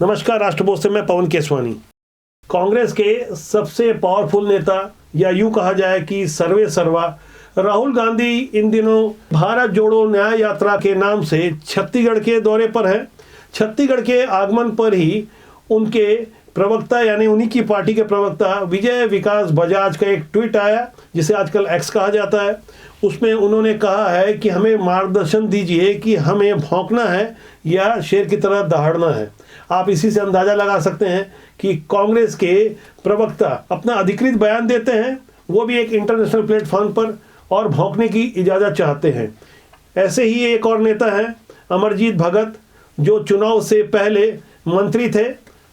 नमस्कार, राष्ट्रबोध से मैं पवन केसवानी। कांग्रेस के सबसे पावरफुल नेता या यूं कहा जाए कि सर्वे सर्वा राहुल गांधी इन दिनों भारत जोड़ो न्याय यात्रा के नाम से छत्तीसगढ़ के दौरे पर हैं। छत्तीसगढ़ के आगमन पर ही उनके प्रवक्ता यानी उन्हीं की पार्टी के प्रवक्ता विजय विकास बजाज का एक ट्वीट आया, जिसे आजकल एक्स कहा जाता है। उसमें उन्होंने कहा है कि हमें मार्गदर्शन दीजिए कि हमें भौंकना है या शेर की तरह दहाड़ना है। आप इसी से अंदाज़ा लगा सकते हैं कि कांग्रेस के प्रवक्ता अपना अधिकृत बयान देते हैं, वो भी एक इंटरनेशनल प्लेटफॉर्म पर, और भौंकने की इजाज़त चाहते हैं। ऐसे ही एक और नेता हैं अमरजीत भगत, जो चुनाव से पहले मंत्री थे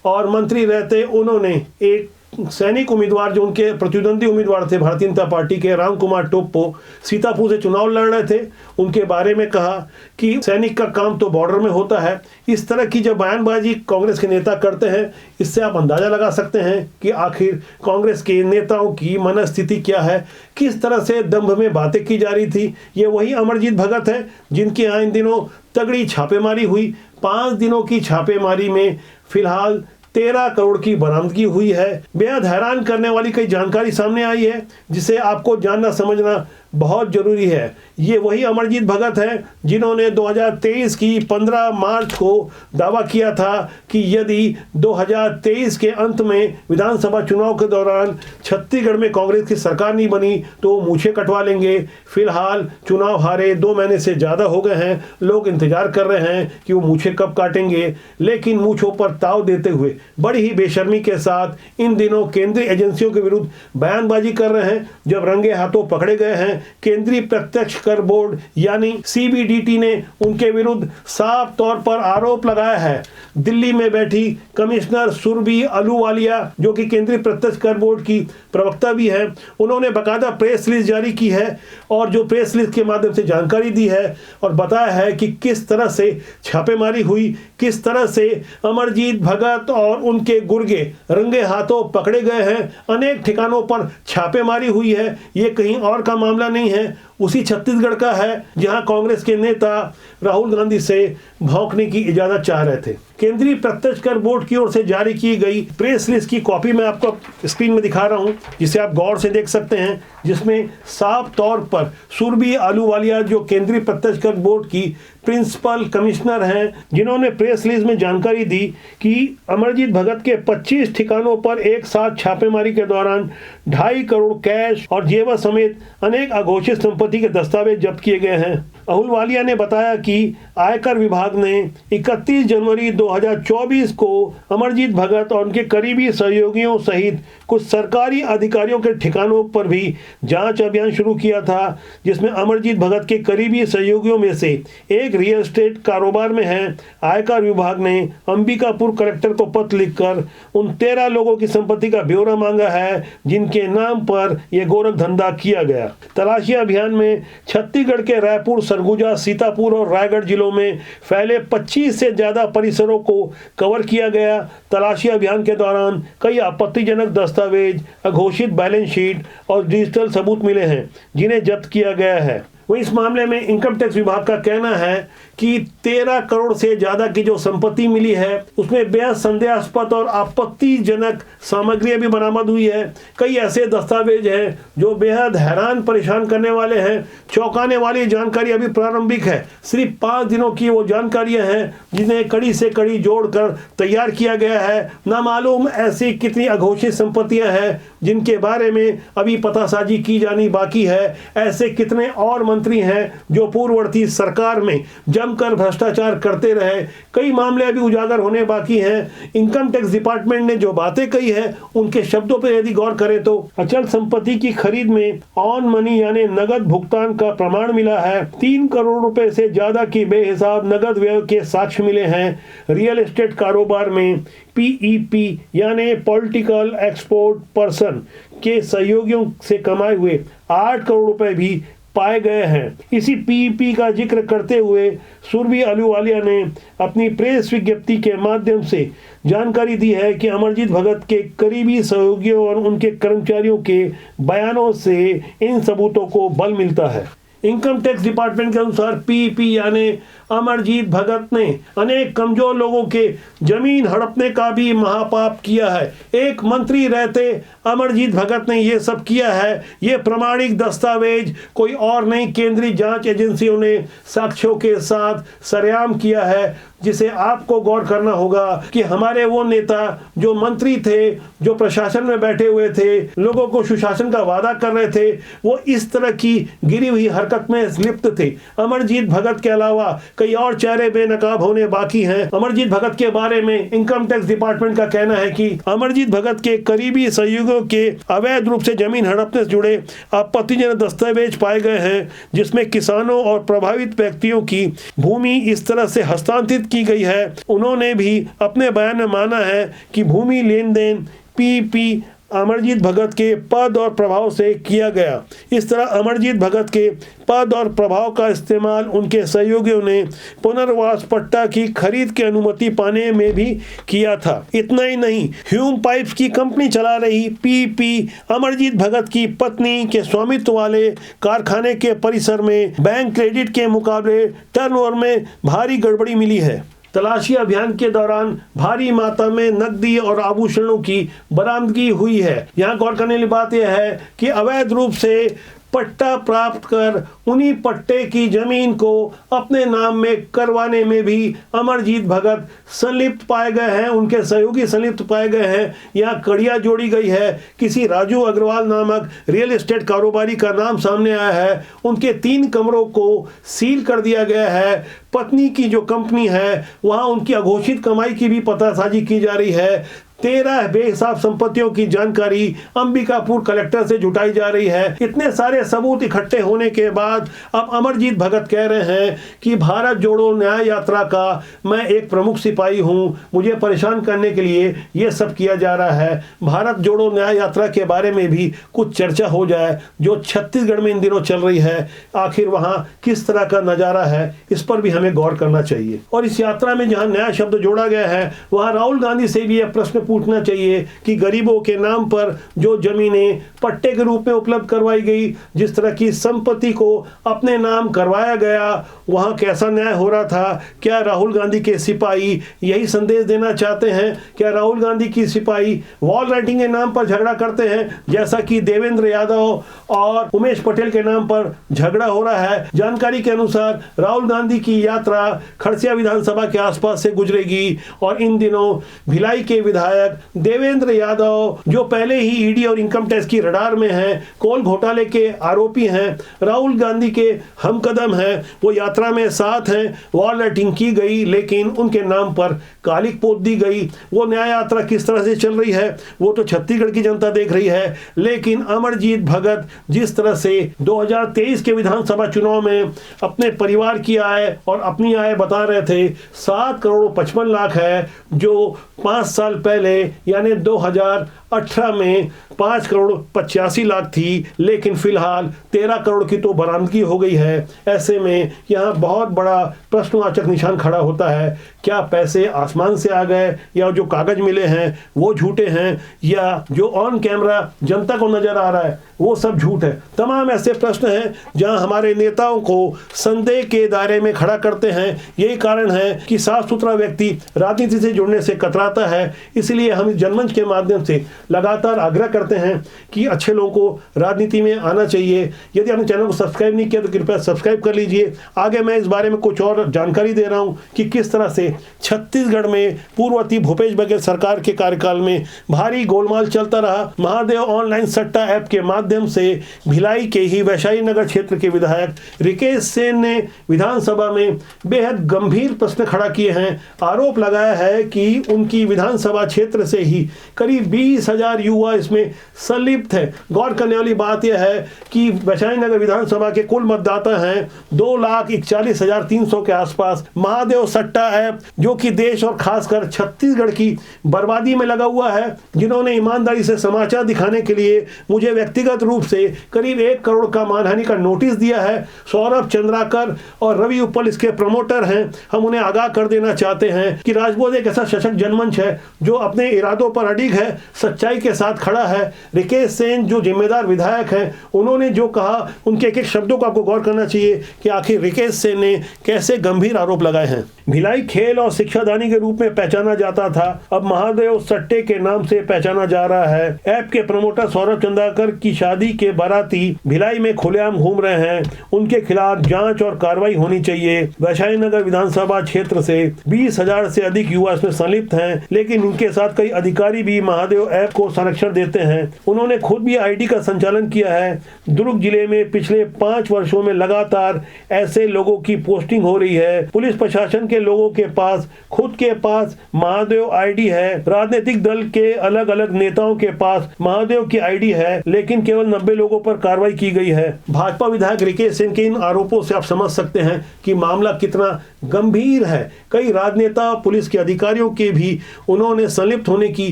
और मंत्री रहते उन्होंने एक सैनिक उम्मीदवार जो उनके प्रतिद्वंदी उम्मीदवार थे भारतीय जनता पार्टी के राम कुमार टोप्पो, सीतापुर से चुनाव लड़ रहे थे, उनके बारे में कहा कि सैनिक का काम तो बॉर्डर में होता है। इस तरह की जब बयानबाजी कांग्रेस के नेता करते हैं, इससे आप अंदाज़ा लगा सकते हैं कि आखिर कांग्रेस के नेताओं की मनस्थिति क्या है, किस तरह से दंभ में बातें की जा रही थी। ये वही अमरजीत भगत है जिनके यहाँ इन दिनों तगड़ी छापेमारी हुई। 5 दिनों की छापेमारी में फिलहाल 13 करोड़ की बरामदगी हुई है। बेहद हैरान करने वाली कई जानकारी सामने आई है, जिसे आपको जानना समझना बहुत जरूरी है। ये वही अमरजीत भगत हैं जिन्होंने 2023 की 15 मार्च को दावा किया था कि यदि 2023 के अंत में विधानसभा चुनाव के दौरान छत्तीसगढ़ में कांग्रेस की सरकार नहीं बनी तो मूछें कटवा लेंगे। फिलहाल चुनाव हारे 2 महीने से ज़्यादा हो गए हैं, लोग इंतजार कर रहे हैं कि वो मूछें कब काटेंगे, लेकिन मूछों पर ताव देते हुए बड़ी ही बेशर्मी के साथ इन दिनों केंद्रीय एजेंसियों के विरुद्ध बयानबाजी कर रहे हैं। जब रंगे हाथों पकड़े गए हैं, केंद्रीय प्रत्यक्ष कर बोर्ड यानी सीबीडीटी ने उनके विरुद्ध साफ तौर पर आरोप लगाया है। दिल्ली में बैठी कमिश्नर सुरभि अहलूवालिया, जो कि केंद्रीय प्रत्यक्ष कर बोर्ड की प्रवक्ता भी है, उन्होंने बाकायदा प्रेस रिलीज जारी की है और जो प्रेस रिलीज के माध्यम से जानकारी दी है और बताया है कि किस तरह से छापेमारी हुई, किस तरह से अमरजीत भगत और उनके गुर्गे रंगे हाथों पकड़े गए हैं। अनेक ठिकानों पर छापेमारी हुई है। ये कहीं और का मामला नहीं है, उसी छत्तीसगढ़ का है जहां कांग्रेस के नेता राहुल गांधी से भौंकने की इजाजत चाह रहे थे। केंद्रीय प्रत्यक्ष कर बोर्ड की ओर से जारी की गई प्रेस रिलीज की कॉपी मैं आपको स्क्रीन में दिखा रहा हूं, जिसे आप गौर से देख सकते हैं, जिसमें साफ तौर पर सुरभि अहलूवालिया, जो केंद्रीय प्रत्यक्ष कर बोर्ड की प्रिंसिपल कमिश्नर हैं, जिन्होंने प्रेस रिलीज में जानकारी दी कि अमरजीत भगत के 25 ठिकानों पर एक साथ छापेमारी के दौरान 2.5 करोड़ कैश और जेवर समेत अनेक अघोषित संपत्ति के दस्तावेज जब्त किए गए हैं। अहलूवालिया ने बताया कि आयकर विभाग ने 31 जनवरी 2024 को अमरजीत भगत और उनके करीबी सहयोगियों सहित कुछ सरकारी अधिकारियों के ठिकानों पर भी जांच अभियान शुरू किया था, जिसमें अमरजीत भगत के करीबी सहयोगियों में से एक रियल एस्टेट कारोबार में है। आयकर विभाग ने अंबिकापुर कलेक्टर को पत्र लिखकर उन 13 लोगों की संपत्ति का ब्यौरा मांगा है जिनके नाम पर यह गोरख धंधा किया गया। तलाशी अभियान में छत्तीसगढ़ के रायपुर, सरगुजा, सीतापुर और रायगढ़ जिलों में फैले 25 से ज्यादा परिसरों को कवर किया गया। तलाशी अभियान के दौरान कई आपत्तिजनक दस्तावेज, अघोषित बैलेंस शीट और डिजिटल सबूत मिले हैं जिन्हें जब्त किया गया है। वहीं इस मामले में इनकम टैक्स विभाग का कहना है कि 13 करोड़ से ज़्यादा की जो संपत्ति मिली है उसमें बेहद संदेहास्पद और आपत्तिजनक सामग्री भी बरामद हुई है। कई ऐसे दस्तावेज हैं जो बेहद हैरान परेशान करने वाले हैं। चौंकाने वाली जानकारी अभी प्रारंभिक है, सिर्फ 5 दिनों की वो जानकारियां हैं जिन्हें कड़ी से कड़ी जोड़कर तैयार किया गया है। नामालूम ऐसी कितनी अघोषित संपत्तियां हैं जिनके बारे में अभी पतासाजी की जानी बाकी है। ऐसे कितने और मंत्री हैं जो पूर्ववर्ती सरकार में जमकर भ्रष्टाचार करते रहे। कई मामले अभी उजागर होने बाकी हैं। इनकम टैक्स डिपार्टमेंट ने जो बातें कही है उनके शब्दों पर यदि गौर करें तो अचल संपत्ति की खरीद में ऑन मनी यानी नगद भुगतान का प्रमाण मिला है। 3 करोड़ रुपए से ज्यादा की बेहिसाब नगद व्यय के साक्ष्य मिले हैं। रियल एस्टेट कारोबार में पीईपी यानी पॉलिटिकल एक्सपोर्ट पर्सन के सहयोगियों से कमाए हुए 8 करोड़ रुपए भी पाए गए हैं। इसी पीईपी का जिक्र करते हुए सुरभि अहलूवालिया ने अपनी प्रेस विज्ञप्ति के माध्यम से जानकारी दी है कि अमरजीत भगत के करीबी सहयोगियों और उनके कर्मचारियों के बयानों से इन सबूतों को बल मिलता है। इनकम टैक्स डिपार्टमेंट के अनुसार पीईपी यानी अमरजीत भगत ने अनेक कमजोर लोगों के जमीन हड़पने का भी महापाप किया है। एक मंत्री रहते अमरजीत भगत ने ये सब किया है। ये प्रमाणिक दस्तावेज कोई और नहीं, केंद्रीय जांच एजेंसियों ने साक्ष्यों के साथ सरेआम किया है, जिसे आपको गौर करना होगा कि हमारे वो नेता जो मंत्री थे, जो प्रशासन में बैठे हुए थे, लोगों को सुशासन का वादा कर रहे थे, वो इस तरह की गिरी हुई हरकत में लिप्त थे। अमरजीत भगत के अलावा कई और चेहरे बेनकाब होने बाकी हैं। अमरजीत भगत के बारे में इनकम टैक्स डिपार्टमेंट का कहना है कि अमरजीत भगत के करीबी सहयोगियों के अवैध रूप से जमीन हड़पने से जुड़े आपत्तिजनक दस्तावेज पाए गए हैं, जिसमें किसानों और प्रभावित व्यक्तियों की भूमि इस तरह से हस्तांतरित की गई है। उन्होंने भी अपने बयान में माना है कि भूमि लेन देन पीपी अमरजीत भगत के पद और प्रभाव से किया गया। इस तरह अमरजीत भगत के पद और प्रभाव का इस्तेमाल उनके सहयोगियों ने पुनर्वास पट्टा की खरीद की अनुमति पाने में भी किया था। इतना ही नहीं, ह्यूम पाइप्स की कंपनी चला रही पीपी अमरजीत भगत की पत्नी के स्वामित्व वाले कारखाने के परिसर में बैंक क्रेडिट के मुकाबले टर्नओवर में भारी गड़बड़ी मिली है। तलाशी अभियान के दौरान भारी मात्रा में नकदी और आभूषणों की बरामदगी हुई है। यहाँ गौर करने वाली बात यह है कि अवैध रूप से पट्टा प्राप्त कर उन्हीं पट्टे की जमीन को अपने नाम में करवाने में भी अमरजीत भगत संलिप्त पाए गए हैं, उनके सहयोगी संलिप्त पाए गए हैं। यहाँ कड़िया जोड़ी गई है। किसी राजू अग्रवाल नामक रियल एस्टेट कारोबारी का नाम सामने आया है। उनके 3 कमरों को सील कर दिया गया है। पत्नी की जो कंपनी है वहाँ उनकी अघोषित कमाई की भी पतासाजी की जा रही है। 13 बेहिसाब संपत्तियों की जानकारी अंबिकापुर कलेक्टर से जुटाई जा रही है। इतने सारे सबूत इकट्ठे होने के बाद अब अमरजीत भगत कह रहे हैं कि भारत जोड़ो न्याय यात्रा का मैं एक प्रमुख सिपाही हूं, मुझे परेशान करने के लिए यह सब किया जा रहा है। भारत जोड़ो न्याय यात्रा के बारे में भी कुछ चर्चा हो जाए, जो छत्तीसगढ़ में इन दिनों चल रही है। आखिर वहां किस तरह का नजारा है, इस पर भी हमें गौर करना चाहिए। और इस यात्रा में जहां नया शब्द जोड़ा गया है, वहां राहुल गांधी से भी यह प्रश्न पूछना चाहिए कि गरीबों के नाम पर जो जमीनें पट्टे के रूप में उपलब्ध करवाई गई, जिस तरह की संपत्ति को अपने नाम करवाया गया, वहां कैसा न्याय हो रहा था? क्या राहुल गांधी के सिपाही यही संदेश देना चाहते हैं? क्या राहुल गांधी की सिपाही वॉल राइटिंग के नाम पर झगड़ा करते हैं, जैसा कि देवेंद्र यादव और उमेश पटेल के नाम पर झगड़ा हो रहा है? जानकारी के अनुसार राहुल गांधी की यात्रा खरसिया विधानसभा के आसपास से गुजरेगी और इन दिनों भिलाई के विधायक देवेंद्र यादव, जो पहले ही ईडी और इनकम टैक्स की रडार में हैं, कोल घोटाले के आरोपी हैं, राहुल गांधी के हमकदम हैं, वो यात्रा में साथ हैं। वॉल राइटिंग की गई, लेकिन उनके नाम पर कालिक पोत दी गई। वो न्याय यात्रा किस तरह से चल रही है वो तो छत्तीसगढ़ की जनता देख रही है। लेकिन अमरजीत भगत जिस तरह से 2023 के विधानसभा चुनाव में अपने परिवार की आय और अपनी आय बता रहे थे 7 करोड़ 55 लाख है, जो 5 साल पहले यानी 2018 में 5 करोड़ 85 लाख थी, लेकिन फिलहाल 13 करोड़ की तो बरामदगी हो गई है। ऐसे में यहाँ बहुत बड़ा प्रश्नवाचक निशान खड़ा होता है, क्या पैसे आसमान से आ गए, या जो कागज मिले हैं वो झूठे हैं, या जो ऑन कैमरा जनता को नजर आ रहा है वो सब झूठ है? तमाम ऐसे प्रश्न हैं जहां हमारे नेताओं को संदेह के दायरे में खड़ा करते हैं। यही कारण है कि साफ सुथरा व्यक्ति राजनीति से जुड़ने से कतराता है। इसलिए हम इस जनमंच के माध्यम से लगातार आग्रह करते हैं कि अच्छे लोगों को राजनीति में आना चाहिए। यदि आपने चैनल को सब्सक्राइब नहीं किया तो कृपया सब्सक्राइब कर लीजिए। आगे मैं इस बारे में कुछ और जानकारी दे रहा हूँ कि किस तरह से छत्तीसगढ़ में पूर्ववर्ती भूपेश बघेल सरकार के कार्यकाल में भारी गोलमाल चलता रहा। महादेव ऑनलाइन सट्टा ऐप के माध्यम से भिलाई के ही वैशाली नगर क्षेत्र के विधायक रिकेश सेन ने विधानसभा में बेहद गंभीर प्रश्न खड़ा किए हैं। आरोप लगाया है कि उनकी विधानसभा क्षेत्र से ही करीब 20,000 युवा इसमें संलिप्त है। गौर करने वाली बात यह है कि वैशाली नगर विधानसभा के कुल मतदाता हैं 2,41,300 के आसपास। महादेव सट्टा ऐप जो कि देश और खासकर छत्तीसगढ़ की बर्बादी में लगा हुआ है, जिन्होंने ईमानदारी से समाचार दिखाने के लिए मुझे व्यक्तिगत रूप से करीब 1 करोड़ का मानहानि का नोटिस दिया है। सौरभ चंद्राकर और रवि उपल इसके प्रमोटर हैं। हम उन्हें आगाह कर देना चाहते हैं कि राजबोध एक ऐसा सशक्त जनमंच है जो अपने इरादों पर अडिग है, सच्चाई के साथ खड़ा है। रिकेश सेन जो जिम्मेदार विधायक हैं, उन्होंने जो कहा, उनके एक एक शब्दों को आपको गौर करना चाहिए कि आखिर रिकेश सेन ने कैसे गंभीर आरोप लगाए हैं। भिलाई खेल और शिक्षादानी के रूप में पहचाना जाता था, अब महादेव सट्टे के नाम से पहचाना जा रहा है। ऐप के प्रमोटर सौरभ चंद्राकर की शादी के बाराती भिलाई में खुलेआम घूम रहे हैं, उनके खिलाफ जांच और कार्रवाई होनी चाहिए। वैशाली नगर विधानसभा क्षेत्र से 20,000 से अधिक युवा इसमें संलिप्त हैं, लेकिन इनके साथ कई अधिकारी भी महादेव ऐप को संरक्षण देते हैं। उन्होंने खुद भी आईडी का संचालन किया है। दुर्ग जिले में पिछले 5 वर्षों में लगातार ऐसे लोगों की पोस्टिंग हो रही है। पुलिस प्रशासन के लोगों के पास खुद के पास महादेव आईडी है, राजनीतिक दल के अलग अलग नेताओं के पास महादेव की आईडी है, लेकिन केवल 90 लोगों पर कार्रवाई की गई है। भाजपा विधायक रिकेश सिंह के इन आरोपों से आप समझ सकते हैं कि मामला कितना गंभीर है। कई राजनेता, पुलिस के अधिकारियों के भी उन्होंने संलिप्त होने की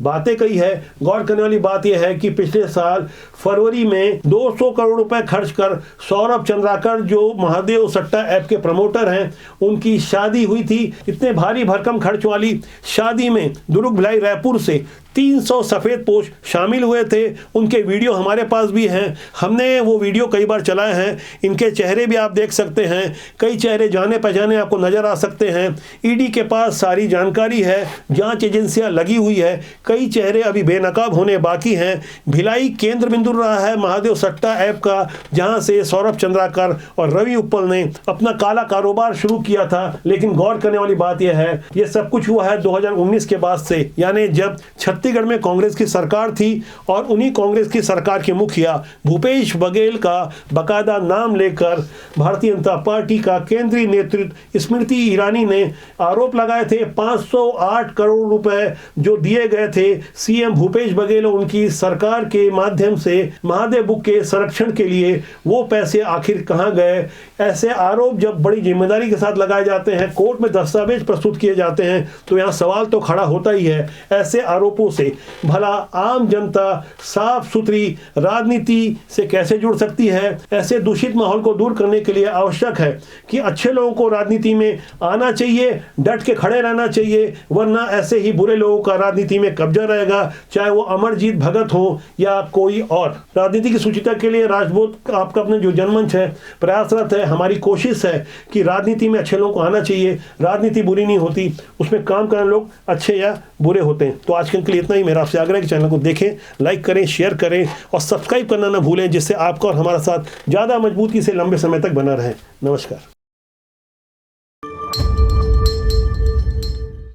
बातें कही है। गौर करने वाली बात यह है कि पिछले साल फरवरी में 200 करोड़ रुपए खर्च कर सौरभ चंद्राकर, जो महादेव सट्टा ऐप के प्रमोटर हैं, उनकी शादी हुई थी। इतने भारी भरकम खर्च वाली शादी में दुर्ग, भिलाई, रायपुर से 300 सफेद पोश शामिल हुए थे। उनके वीडियो हमारे पास भी हैं, हमने वो वीडियो कई बार चलाए हैं। इनके चेहरे भी आप देख सकते हैं, कई चेहरे जाने पहचाने आपको नजर आ सकते हैं। ईडी के पास सारी जानकारी है, जांच एजेंसियां लगी हुई है, कई चेहरे अभी बेनकाब होने बाकी हैं। भिलाई केंद्र बिंदु रहा है महादेव सट्टा ऐप का, जहां से सौरभ चंद्राकर और रवि उप्पल ने अपना काला कारोबार शुरू किया था। लेकिन गौर करने वाली बात यह है, यह सब कुछ हुआ है 2019 के बाद से, यानी जब छत्तीसगढ़ में कांग्रेस की सरकार थी और उन्हीं कांग्रेस की सरकार के मुखिया भूपेश बघेल का बकायदा नाम लेकर भारतीय जनता पार्टी का केंद्रीय नेतृत्व स्मृति ईरानी ने आरोप लगाए थे। 508 करोड़ रुपए जो दिए गए थे सीएम भूपेश बघेल और उनकी सरकार के माध्यम से महादेव बुक के संरक्षण के लिए, वो पैसे आखिर कहां गए? ऐसे आरोप जब बड़ी जिम्मेदारी के साथ लगाए जाते हैं, कोर्ट में दस्तावेज प्रस्तुत किए जाते हैं, तो यहां सवाल तो खड़ा होता ही है। ऐसे आरोपों से भला आम जनता साफ सुथरी राजनीति से कैसे जुड़ सकती है? ऐसे दूषित माहौल को दूर करने के लिए आवश्यक है कि अच्छे लोगों को राजनीति में आना चाहिए, डट के खड़े रहना चाहिए, वरना ऐसे ही बुरे लोगों का राजनीति में कब्जा रहेगा, चाहे वो अमरजीत भगत हो या कोई और। राजनीति की सुचिता के लिए राजपूत आपका अपने जो जनमंच है प्रयासरत है। हमारी कोशिश है कि राजनीति में अच्छे लोगों को आना चाहिए। राजनीति बुरी नहीं होती, उसमें काम करने लोग अच्छे या बुरे होते हैं। तो आज के लिए इतना ही। मेरा आपसे आग्रह है कि चैनल को देखें, लाइक करें, शेयर करें और सब्सक्राइब करना ना भूलें, जिससे आपका और हमारा साथ ज़्यादा मजबूती से लंबे समय तक बना रहे। नमस्कार।